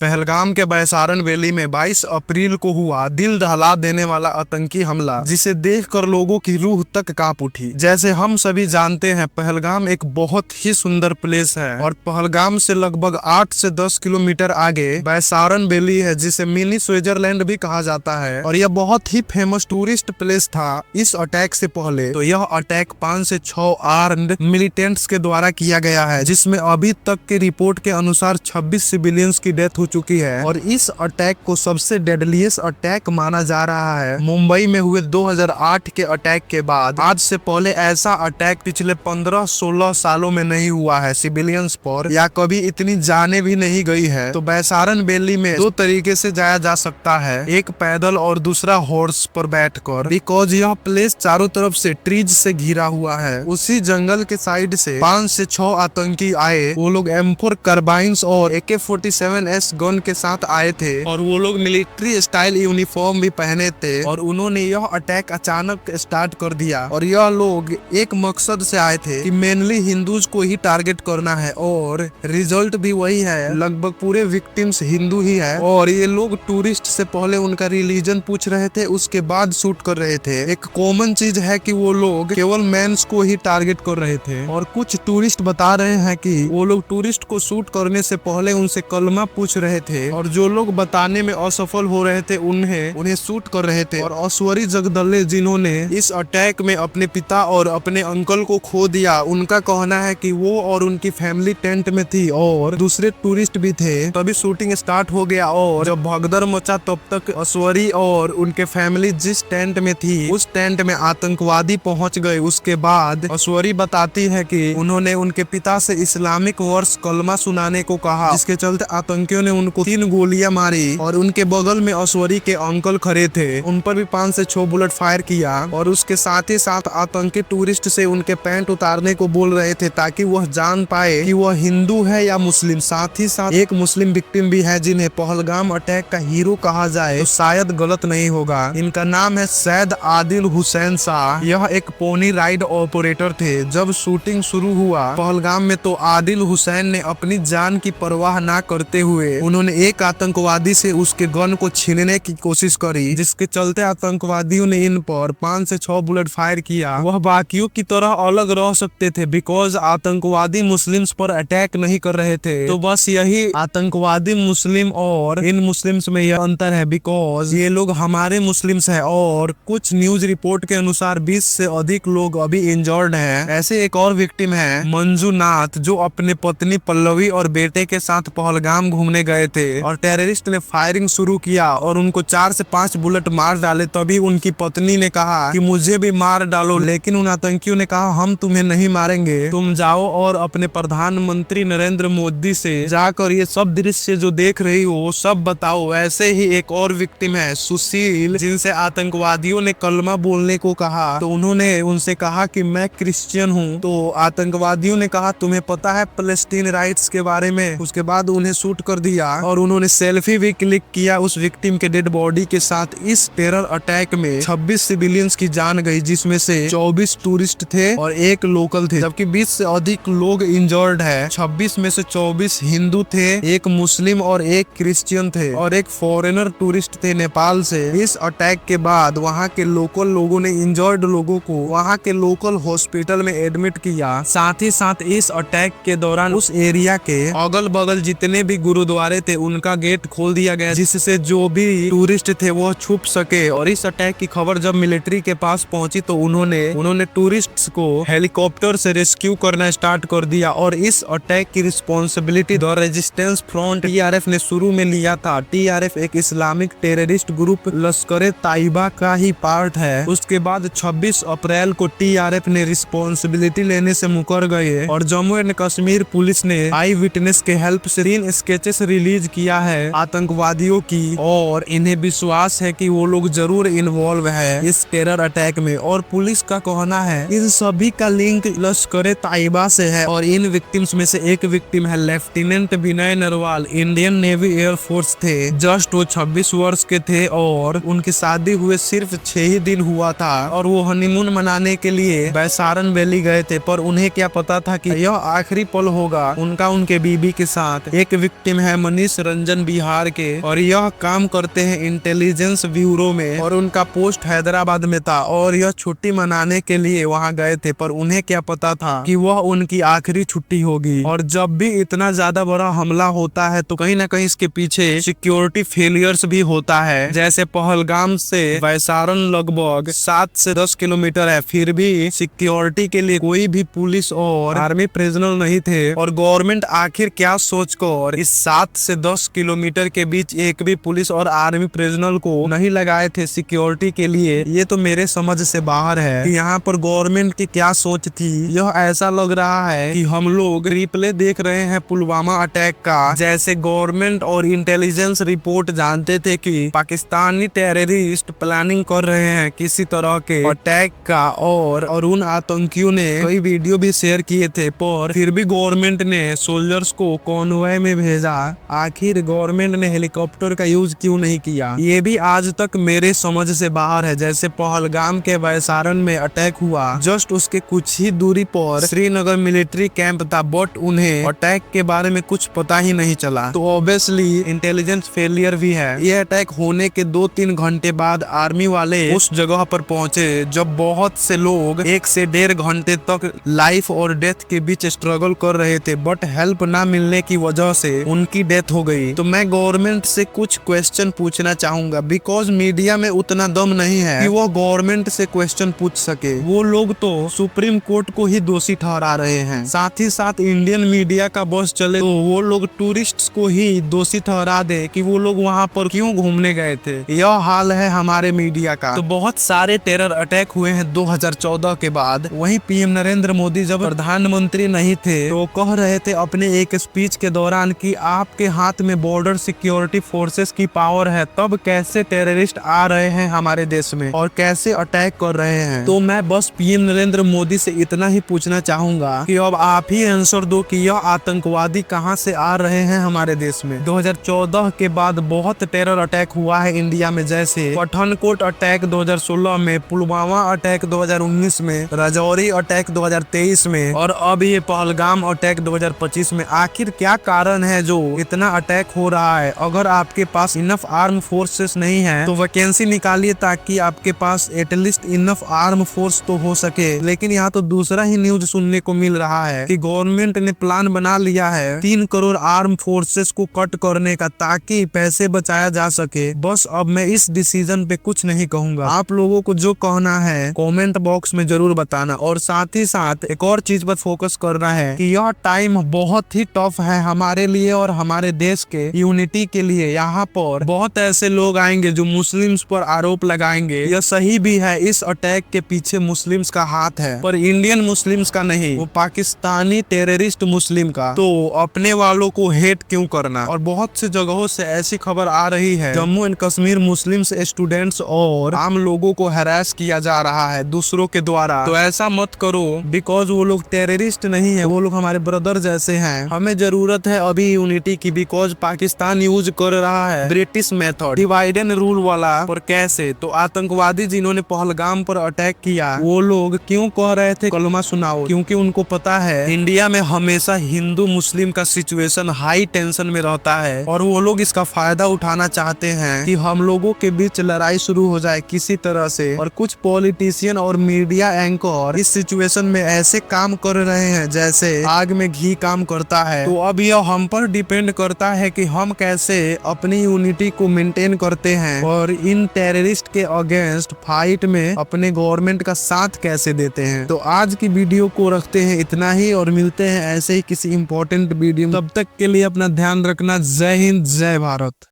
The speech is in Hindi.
पहलगाम के बैसारन वैली में 22 अप्रैल को हुआ दिल दहला देने वाला आतंकी हमला, जिसे देखकर लोगों की रूह तक कांप उठी। जैसे हम सभी जानते हैं, पहलगाम एक बहुत ही सुंदर प्लेस है और पहलगाम से लगभग 8 से 10 किलोमीटर आगे बैसारन वैली है, जिसे मिनी स्विट्जरलैंड भी कहा जाता है। और यह बहुत ही फेमस टूरिस्ट प्लेस था। इस अटैक से पहले तो यह अटैक 5 से 6 आर्म्ड मिलिटेंट्स के द्वारा किया गया है, जिसमें अभी तक की रिपोर्ट के अनुसार 26 सिविलियंस की डेथ हो चुकी है। और इस अटैक को सबसे डेडलीस्ट अटैक माना जा रहा है। मुंबई में हुए 2008 के अटैक के बाद आज से पहले ऐसा अटैक पिछले 15-16 सालों में नहीं हुआ है सिविलियंस पर, या कभी इतनी जाने भी नहीं गई है। तो बैसारन वैली में दो तरीके से जाया जा सकता है, एक पैदल और दूसरा हॉर्स पर बैठकर, बिकॉज यह प्लेस चारों तरफ से ट्रीज से घिरा हुआ है। उसी जंगल के साइड से 5 से 6 आतंकी आए। वो लोग M4 कार्बाइन्स और AK-47S गन के साथ आए थे और वो लोग मिलिट्री स्टाइल यूनिफॉर्म भी पहने थे। और उन्होंने यह अटैक अचानक स्टार्ट कर दिया। और यह लोग एक मकसद से आए थे कि मेनली हिंदूज को ही टारगेट करना है, और रिजल्ट भी वही है। लगभग पूरे विक्टिम्स हिंदू ही है। और ये लोग टूरिस्ट से पहले उनका रिलीजन पूछ रहे थे, उसके बाद शूट कर रहे थे। एक कॉमन चीज है कि वो लोग केवल मेंस को ही टारगेट कर रहे थे। और कुछ टूरिस्ट बता रहे हैं कि वो लोग टूरिस्ट को शूट करने से पहले उनसे कलमा पूछ रहे थे, और जो लोग बताने में असफल हो रहे थे उन्हें शूट कर रहे थे। और अश्वरी जगदले, जिन्होंने इस अटैक में अपने पिता और अपने अंकल को खो दिया, उनका कहना है कि वो और उनकी फैमिली टेंट में थी और दूसरे टूरिस्ट भी थे। तभी शूटिंग स्टार्ट हो गया और जब भगदड़ मचा, तब तक अश्वरी और उनके फैमिली जिस टेंट में थी उस टेंट में आतंकवादी पहुंच गए। उसके बाद अश्वरी बताती है कि उन्होंने उनके पिता से इस्लामिक वर्ष कलमा सुनाने को कहा, जिसके चलते आतंकियों ने उनको 3 गोलियां मारी। और उनके बगल में अश्वरी के अंकल खड़े थे, उन पर भी 5 से 6 बुलेट फायर किया। और उसके साथ ही साथ आतंकी टूरिस्ट से उनके पैंट उतारने को बोल रहे थे, ताकि वह जान पाए कि वह हिंदू है या मुस्लिम। साथ ही साथ एक मुस्लिम विक्टिम भी है, जिन्हें पहलगाम अटैक का हीरो कहा जाए तो शायद गलत नहीं होगा। इनका नाम है सैयद आदिल हुसैन शाह। यह एक पोनी राइड ऑपरेटर थे। जब शूटिंग शुरू हुआ पहलगाम में, तो आदिल हुसैन ने अपनी जान की परवाह ना करते हुए उन्होंने एक आतंकवादी से उसके गन को छीनने की कोशिश करी, जिसके चलते आतंकवादियों ने इन पर 5 से 6 बुलेट फायर किया। वह बाकियों की तरह अलग रह सकते थे, बिकॉज आतंकवादी मुस्लिम्स पर अटैक नहीं कर रहे थे। तो बस यही आतंकवादी मुस्लिम और इन मुस्लिम्स में यह अंतर है, बिकॉज ये लोग हमारे मुस्लिम्स हैं। और कुछ न्यूज रिपोर्ट के अनुसार 20 से अधिक लोग अभी इंजर्ड हैं। ऐसे एक और विक्टिम है मंजूनाथ, जो अपने पत्नी पल्लवी और बेटे के साथ पहलगाम घूमने गए थे और टेररिस्ट ने फायरिंग शुरू किया और उनको 4 से 5 बुलेट मार डाले। तभी उनकी पत्नी ने कहा कि मुझे भी मार डालो, लेकिन उन आतंकियों ने कहा हम तुम्हें नहीं मारेंगे, तुम जाओ और अपने प्रधानमंत्री नरेंद्र मोदी से जाकर ये सब दृश्य जो देख रही हो वो सब बताओ। ऐसे ही एक और विक्टिम है सुशील, जिनसे आतंकवादियों ने कलमा बोलने को कहा, तो उन्होंने उनसे कहा कि मैं क्रिश्चियन हूँ। तो आतंकवादियों ने कहा तुम्हें पता है फलस्तीन राइट्स के बारे में। उसके बाद उन्हें शूट कर दिया और उन्होंने सेल्फी भी क्लिक किया उस विक्टिम के डेड बॉडी के साथ। इस टेरर अटैक में 26 सिविलियंस की जान गई, जिसमें से 24 टूरिस्ट थे और 1 लोकल थे, जबकि 20 से अधिक लोग इंजर्ड है। 26 में से 24 हिंदू थे, 1 मुस्लिम और 1 क्रिश्चियन थे, और 1 फॉरेनर टूरिस्ट थे नेपाल से। इस अटैक के बाद वहाँ के लोकल लोगों ने इंजर्ड लोगों को वहाँ के लोकल हॉस्पिटल में एडमिट किया। साथ ही साथ इस अटैक के दौरान उस एरिया के अगल बगल जितने भी गुरुद्वारे थे उनका गेट खोल दिया गया, जिससे जो भी टूरिस्ट थे वो छुप सके। और इस अटैक की खबर जब मिलिट्री के पास पहुंची, तो उन्होंने टूरिस्ट्स को हेलीकॉप्टर से रेस्क्यू करना स्टार्ट कर दिया। और इस अटैक की responsibility the resistance front TRF ने शुरू में लिया था। TRF एक इस्लामिक टेररिस्ट ग्रुप लश्कर ताइबा का ही पार्ट है। उसके बाद 26 अप्रैल को TRF ने रिस्पॉन्सिबिलिटी लेने से मुकर गए और जम्मू एंड कश्मीर पुलिस ने आई विटनेस के हेल्प से 3 स्केचेस रिलीज किया है आतंकवादियों की, और इन्हें विश्वास है कि वो लोग जरूर इन्वॉल्व है इस टेरर अटैक में। और पुलिस का कहना है इन सभी का लिंक लश्कर ताइबा से है। और इन विक्टिम्स में से एक विक्टिम है lieutenant Vinay Narwal, Indian navy air force थे। जस्ट वो 26 वर्ष के थे और उनकी शादी हुए सिर्फ 6 ही दिन हुआ था, और वो हनीमून मनाने के लिए बैसारन वैली गए थे। पर उन्हें क्या पता था कि यह आखिरी पल होगा उनका उनके बीबी के साथ। एक विक्टिम है मनीष रंजन बिहार के और यह काम करते हैं इंटेलिजेंस ब्यूरो में और उनका पोस्ट हैदराबाद में था और यह छुट्टी मनाने के लिए वहां गए थे, पर उन्हें क्या पता था कि वह उनकी आखिरी छुट्टी होगी। और जब भी इतना ज्यादा बड़ा हमला होता है तो कहीं ना कहीं इसके पीछे सिक्योरिटी फेलियर्स भी होता है। जैसे पहलगाम से वैसारन लगभग 7 से 10 किलोमीटर है, फिर भी सिक्योरिटी के लिए कोई भी पुलिस और आर्मी प्रिजनर नहीं थे और गवर्नमेंट आखिर क्या सोचकर इस 7 से 10 किलोमीटर के बीच एक भी पुलिस और आर्मी प्रिजनर को नहीं लगाए थे सिक्योरिटी के लिए। ये तो मेरे समझ से बाहर है कि यहाँ पर गवर्नमेंट की क्या सोच थी। यह ऐसा लग रहा है कि हम लोग रिप्ले देख रहे हैं पुलवामा अटैक का। जैसे गवर्नमेंट और इंटेलिजेंस रिपोर्ट जानते थे कि पाकिस्तानी टेररिस्ट प्लानिंग कर रहे हैं किसी तरह के अटैक का और उन आतंकियों ने कई वीडियो भी शेयर किए थे, पर फिर भी गवर्नमेंट ने सोल्जर्स को कॉन्वॉय में भेजा। आखिर गवर्नमेंट ने हेलीकॉप्टर का यूज क्यों नहीं किया, ये भी आज तक मेरे समझ से बाहर है। जैसे पहलगाम के वैसारन में अटैक हुआ, जस्ट उसके कुछ ही दूरी पर श्रीनगर मिलिट्री कैंप था, बट उन्हें अटैक के बारे में कुछ पता ही नहीं चला। तो ऑब्वियसली इंटेलिजेंस फेलियर भी है। यह अटैक होने के 2-3 घंटे बाद आर्मी वाले उस जगह पर पहुंचे जब बहुत से लोग 1 से 1.5 घंटे तक लाइफ और डेथ के बीच स्ट्रगल कर रहे थे, बट हेल्प ना मिलने की वजह से उनकी डेथ हो गई। तो मैं गवर्नमेंट से कुछ क्वेश्चन पूछना चाहूंगा, बिकॉज मीडिया में उतना दम नहीं है कि वो गवर्नमेंट से क्वेश्चन पूछ सके। वो लोग तो सुप्रीम कोर्ट को ही दोषी ठहरा रहे हैं, साथ ही साथ इंडियन मीडिया का बस चले तो वो लोग टूरिस्ट्स को ही दोषी ठहरा दे कि वो लोग वहाँ पर क्यों घूमने गए थे। यह हाल है हमारे मीडिया का। तो बहुत सारे टेरर अटैक हुए हैं 2014 के बाद। वहीं पीएम नरेंद्र मोदी जब प्रधानमंत्री नहीं थे तो कह रहे थे अपने एक स्पीच के दौरान कि आपके हाथ में बॉर्डर सिक्योरिटी फोर्सेस की पावर है, तब कैसे टेररिस्ट आ रहे हैं हमारे देश में और कैसे अटैक कर रहे हैं। तो मैं बस पीएम नरेंद्र मोदी से इतना ही पूछना चाहूंगा कि अब आप ही आंसर दो कि यह आतंकवादी कहां से आ रहे हैं हमारे देश में। 2014 के बाद बहुत टेरर अटैक हुआ है इंडिया में, जैसे पठानकोट अटैक 2016 में, पुलवामा अटैक 2019 में, राजौरी अटैक 2023 में और अब ये पहलगाम अटैक 2025 में। आखिर क्या कारण है जो इतना अटैक हो रहा है? अगर आपके पास इनफ आर्म फोर्सेस नहीं है तो वैकेंसी निकालिए ताकि आपके पास एटलीस्ट इनफ आर्म फोर्स तो हो सके। लेकिन यहाँ तो दूसरा ही न्यूज सुनने को मिल रहा है कि गवर्नमेंट ने प्लान बना लिया है 3 करोड़ आर्म फोर्सेस को कट करने का ताकि पैसे बचाया जा सके। बस अब मैं इस डिसीजन पे कुछ नहीं कहूंगा। आप लोगों को जो कहना है कमेंट बॉक्स में जरूर बताना। और साथ ही साथ एक और चीज पर फोकस करना है कि यह टाइम बहुत ही टफ है हमारे लिए और हमारे देश के यूनिटी के लिए। यहाँ पर बहुत ऐसे लोग आएंगे जो मुस्लिम्स पर आरोप लगाएंगे। यह सही भी है, इस अटैक के पीछे मुस्लिम्स का हाथ है, पर इंडियन मुस्लिम्स का नहीं, वो पाकिस्तानी टेररिस्ट मुस्लिम का। तो अपने वालों को हेट क्यों करना। और बहुत सी जगहों से ऐसी खबर आ रही है Jammu and Kashmir Muslim students और आम लोगों को हैरास किया जा रहा है दूसरों के द्वारा। तो ऐसा मत करो, बिकॉज वो लोग टेररिस्ट नहीं है, वो लोग हमारे ब्रदर जैसे हैं। हमें जरूरत है अभी यूनिटी की, बिकॉज पाकिस्तान यूज कर रहा है British method, divide and rule वाला। पर कैसे? तो आतंकवादी जिन्होंने पहलगाम पर अटैक किया वो लोग क्यों कह रहे थे कलमा सुनाओ? क्योंकि उनको पता है इंडिया में हमेशा हिंदू मुस्लिम का सिचुएशन हाई टेंशन में रहता है और वो लोग इसका फायदा उठाना चाहते हैं कि हम लोगों के बीच लड़ाई शुरू हो जाए किसी तरह से। और कुछ पॉलिटिशियन और मीडिया एंकर इस सिचुएशन में ऐसे काम कर रहे हैं जैसे आग में घी काम करता है। तो अब यह हम पर डिपेंड करता है कि हम कैसे अपनी यूनिटी को मेंटेन करते हैं और इन टेररिस्ट के अगेंस्ट फाइट में अपने गवर्नमेंट का साथ कैसे देते हैं। तो आज की वीडियो को रखते हैं इतना ही और मिलते हैं ऐसे ही किसी इंपॉर्टेंट वीडियो। तब तक के लिए अपना ध्यान रखना। जय हिंद, जय भारत।